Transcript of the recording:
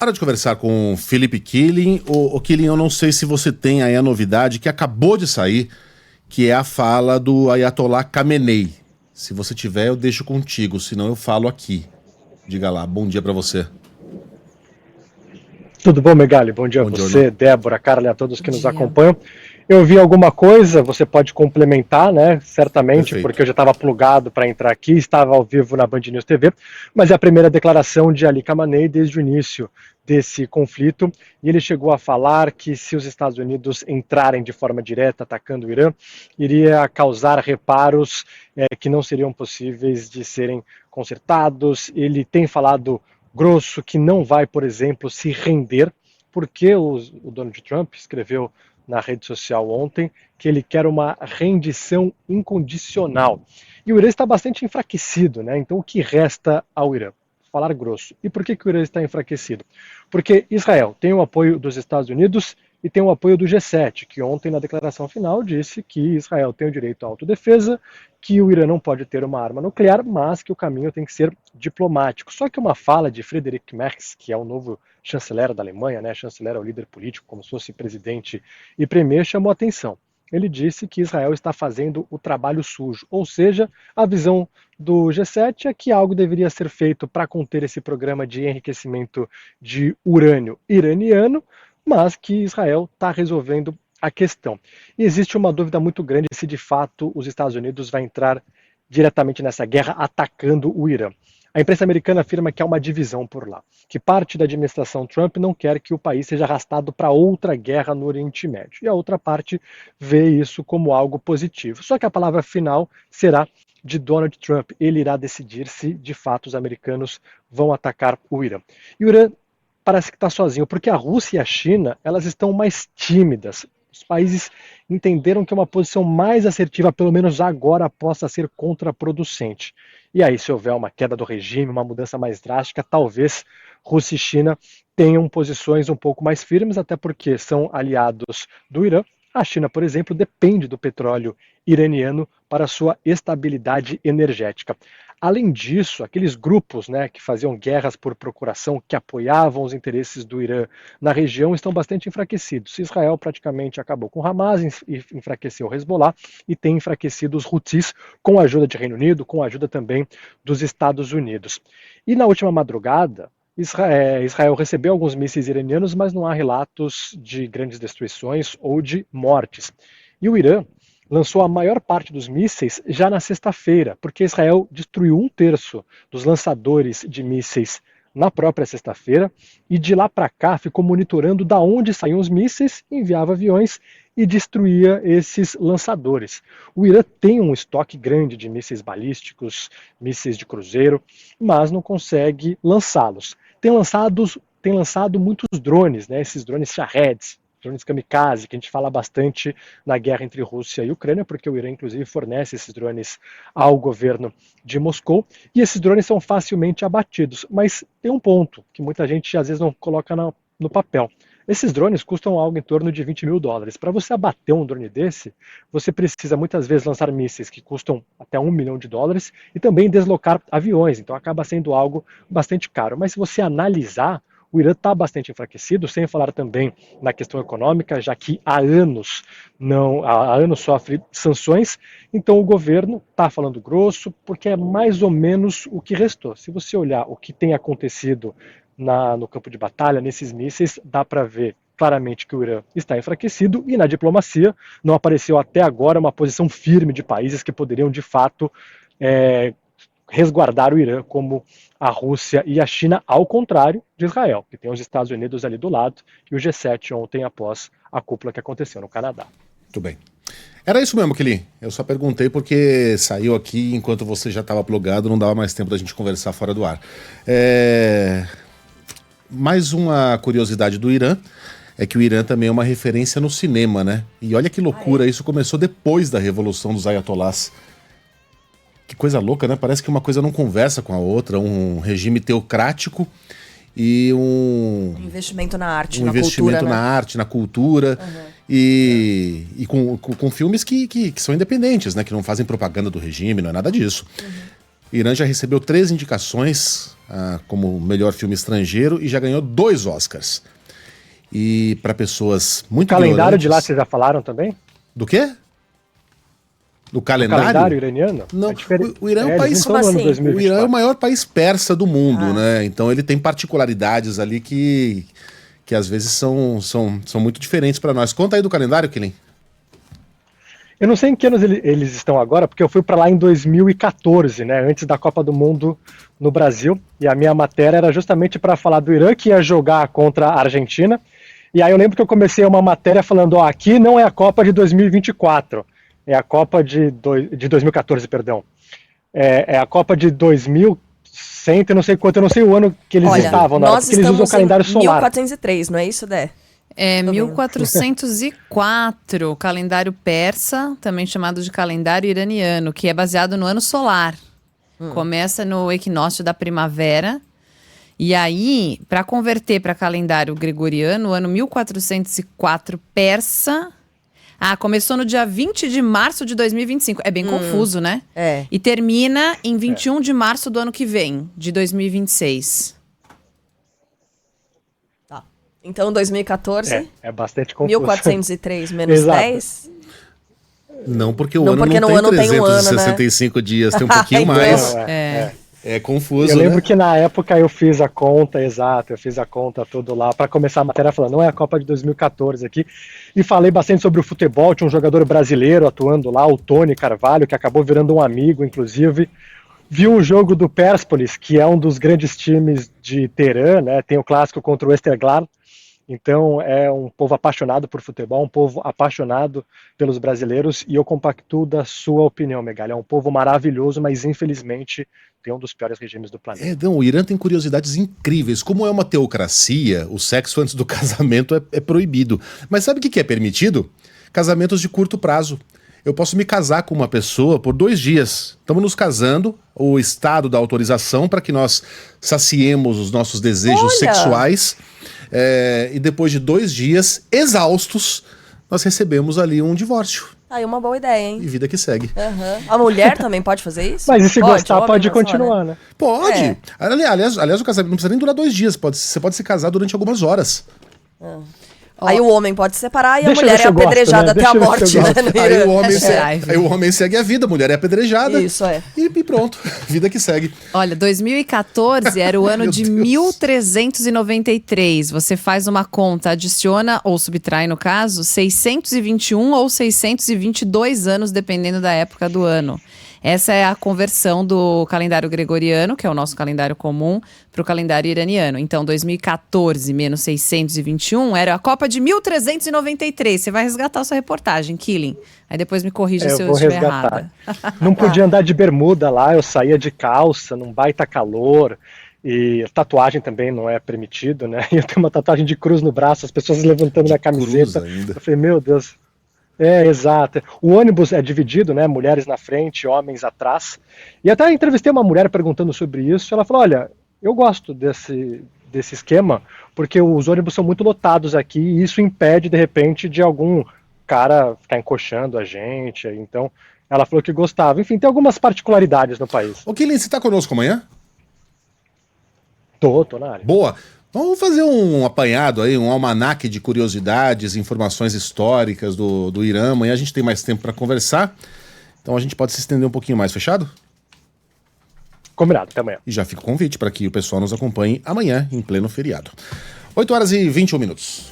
Hora de conversar com Felipe Killing. O Killing, eu não sei se você tem aí a novidade que acabou de sair, que é a fala do Ayatollah Khamenei. Se você tiver, eu deixo contigo, senão eu falo aqui. Diga lá, bom dia pra você. Tudo bom, Megali? Bom dia a você, Débora, Carla e a todos que nos acompanham. Eu vi alguma coisa, você pode complementar, né? Certamente, Perfeito. porque eu já estava plugado para entrar aqui, estava ao vivo na Band News TV, mas é a primeira declaração de Ali Khamenei desde o início desse conflito, e ele chegou a falar que se os Estados Unidos entrarem de forma direta atacando o Irã, iria causar reparos que não seriam possíveis de serem consertados. Ele tem falado grosso que não vai, por exemplo, se render, porque o Donald Trump escreveu na rede social ontem que ele quer uma rendição incondicional. E o Irã está bastante enfraquecido, né? Então o que resta ao Irã? Falar grosso. E por que o Irã está enfraquecido? Porque Israel tem o apoio dos Estados Unidos e tem o apoio do G7, que ontem, na declaração final, disse que Israel tem o direito à autodefesa, que o Irã não pode ter uma arma nuclear, mas que o caminho tem que ser diplomático. Só que uma fala de Friedrich Merz, que é o novo chanceler da Alemanha, né? Chanceler é o líder político, como se fosse presidente e premier, chamou a atenção. Ele disse que Israel está fazendo o trabalho sujo, ou seja, a visão do G7 é que algo deveria ser feito para conter esse programa de enriquecimento de urânio iraniano, mas que Israel está resolvendo a questão. E existe uma dúvida muito grande se de fato os Estados Unidos vai entrar diretamente nessa guerra atacando o Irã. A imprensa americana afirma que há uma divisão por lá, que parte da administração Trump não quer que o país seja arrastado para outra guerra no Oriente Médio, e a outra parte vê isso como algo positivo. Só que a palavra final será de Donald Trump. Ele irá decidir se de fato os americanos vão atacar o Irã. E o Irã parece que está sozinho, porque a Rússia e a China, elas estão mais tímidas. Os países entenderam que uma posição mais assertiva, pelo menos agora, possa ser contraproducente. E aí, se houver uma queda do regime, uma mudança mais drástica, talvez Rússia e China tenham posições um pouco mais firmes, até porque são aliados do Irã. A China, por exemplo, depende do petróleo iraniano para sua estabilidade energética. Além disso, aqueles grupos, né, que faziam guerras por procuração, que apoiavam os interesses do Irã na região, estão bastante enfraquecidos. Israel praticamente acabou com Hamas, enfraqueceu o Hezbollah e tem enfraquecido os Houthis com a ajuda de Reino Unido, com a ajuda também dos Estados Unidos. E na última madrugada, Israel recebeu alguns mísseis iranianos, mas não há relatos de grandes destruições ou de mortes. E o Irã lançou a maior parte dos mísseis já na sexta-feira, porque Israel destruiu 1/3 dos lançadores de mísseis na própria sexta-feira, e de lá para cá ficou monitorando da onde saíam os mísseis, enviava aviões e destruía esses lançadores. O Irã tem um estoque grande de mísseis balísticos, mísseis de cruzeiro, mas não consegue lançá-los. Tem lançado muitos drones, né, esses drones Shaheds, drones kamikaze, que a gente fala bastante na guerra entre Rússia e Ucrânia, porque o Irã, inclusive, fornece esses drones ao governo de Moscou, e esses drones são facilmente abatidos. Mas tem um ponto que muita gente, às vezes, não coloca no papel. Esses drones custam algo em torno de $20 mil. Para você abater um drone desse, você precisa muitas vezes lançar mísseis que custam até $1 milhão e também deslocar aviões, então acaba sendo algo bastante caro. Mas se você analisar, o Irã está bastante enfraquecido, sem falar também na questão econômica, já que há anos sofre sanções, então o governo está falando grosso, porque é mais ou menos o que restou. Se você olhar o que tem acontecido no campo de batalha, nesses mísseis, dá para ver claramente que o Irã está enfraquecido, e na diplomacia não apareceu até agora uma posição firme de países que poderiam de fato resguardar o Irã, como a Rússia e a China, ao contrário de Israel, que tem os Estados Unidos ali do lado, e o G7 ontem após a cúpula que aconteceu no Canadá. Muito bem. Era isso mesmo, Kelly. Eu só perguntei porque saiu aqui enquanto você já estava plugado, não dava mais tempo da gente conversar fora do ar. Mais uma curiosidade do Irã é que o Irã também é uma referência no cinema, né? E olha que loucura, isso começou depois da Revolução dos Ayatollahs. Que coisa louca, né? Parece que uma coisa não conversa com a outra, um regime teocrático e um investimento na arte, na investimento cultura, na arte, na cultura, e com filmes que são independentes, né? Que não fazem propaganda do regime, não é nada disso. O Irã já recebeu 3 indicações como melhor filme estrangeiro e já ganhou 2 Oscars. E para pessoas muito calendário ignorantes... de lá vocês já falaram também? Do quê? Do calendário? O calendário iraniano? Não, é o Irã é um país... Como assim? O Irã é o maior país persa do mundo, né? Então ele tem particularidades ali que às vezes são muito diferentes para nós. Conta aí do calendário, Kilin. Eu não sei em que anos eles estão agora, porque eu fui para lá em 2014, né, antes da Copa do Mundo no Brasil, e a minha matéria era justamente para falar do Irã, que ia jogar contra a Argentina, e aí eu lembro que eu comecei uma matéria falando, ó, aqui não é a Copa de 2024, é a Copa de 2014, perdão, é a Copa de 2100, eu não sei quanto, eu não sei o ano que eles estavam, nós porque eles usam o calendário solar. 1403, não é isso, Dé? É 1404, calendário persa, também chamado de calendário iraniano, que é baseado no ano solar. Começa no equinócio da primavera. E aí, para converter para calendário gregoriano, o ano 1404 persa... começou no dia 20 de março de 2025. É bem confuso, né? É. E termina em 21 de março do ano que vem, de 2026. Então, 2014, É bastante confuso. 1403 menos Exato. 10. Não, porque o Não, ano porque não no tem ano tem um ano, 365 dias, tem um pouquinho Então, mais. É. É confuso, Eu lembro né? que na época eu fiz a conta, exato, eu fiz a conta tudo lá para começar a matéria falando, não é a Copa de 2014 aqui, e falei bastante sobre o futebol, tinha um jogador brasileiro atuando lá, o Tony Carvalho, que acabou virando um amigo, inclusive, viu o jogo do Persepolis, que é um dos grandes times de Teherã, né, tem o clássico contra o Esteghlal, então é um povo apaixonado por futebol, um povo apaixonado pelos brasileiros, e eu compactuo da sua opinião, Megali, é um povo maravilhoso, mas infelizmente tem um dos piores regimes do planeta. Não, o Irã tem curiosidades incríveis. Como é uma teocracia, o sexo antes do casamento é proibido. Mas sabe o que é permitido? Casamentos de curto prazo. Eu posso me casar com uma pessoa por 2 dias. Estamos nos casando, o Estado dá autorização para que nós saciemos os nossos desejos sexuais. E depois de 2 dias, exaustos, nós recebemos ali um divórcio. Aí uma boa ideia, hein? E vida que segue. A mulher também pode fazer isso? Mas e se gostar, homem pode não só, continuar, né? Pode. É. Aliás, o casamento não precisa nem durar 2 dias. Você pode se casar durante algumas horas. Aí o homem pode se separar e a Deixa eu mulher ver é se eu gosto, apedrejada né? até a Deixa eu ver se morte, eu né? gosto. no Aí Irã. o homem, Drive. aí o homem segue a vida, a mulher é apedrejada. Isso, é. E pronto, vida que segue. Olha, 2014 era o ano Meu de Deus. 1393. Você faz uma conta, adiciona ou subtrai, no caso, 621 ou 622 anos, dependendo da época do ano. Essa é a conversão do calendário gregoriano, que é o nosso calendário comum, para o calendário iraniano. Então, 2014 menos 621 era a Copa de 1393. Você vai resgatar a sua reportagem, Killing. Aí depois me corrija se eu vou estiver resgatar. errada. Não podia andar de bermuda lá, eu saía de calça, num baita calor. E tatuagem também não é permitido, né? E eu tenho uma tatuagem de cruz no braço, as pessoas levantando minha camiseta. Cruz ainda. Eu falei, meu Deus. Exato. O ônibus é dividido, né? Mulheres na frente, homens atrás. E até entrevistei uma mulher perguntando sobre isso. Ela falou: olha, eu gosto desse esquema, porque os ônibus são muito lotados aqui e isso impede, de repente, de algum cara ficar encoxando a gente. Então, ela falou que gostava. Enfim, tem algumas particularidades no país. Ô, Kilin, você tá conosco amanhã? Tô na área. Boa. Vamos fazer um apanhado aí, um almanaque de curiosidades, informações históricas do Irã. Amanhã a gente tem mais tempo para conversar, então a gente pode se estender um pouquinho mais, fechado? Combinado, até amanhã. E já fica o convite para que o pessoal nos acompanhe amanhã, em pleno feriado. 8h21.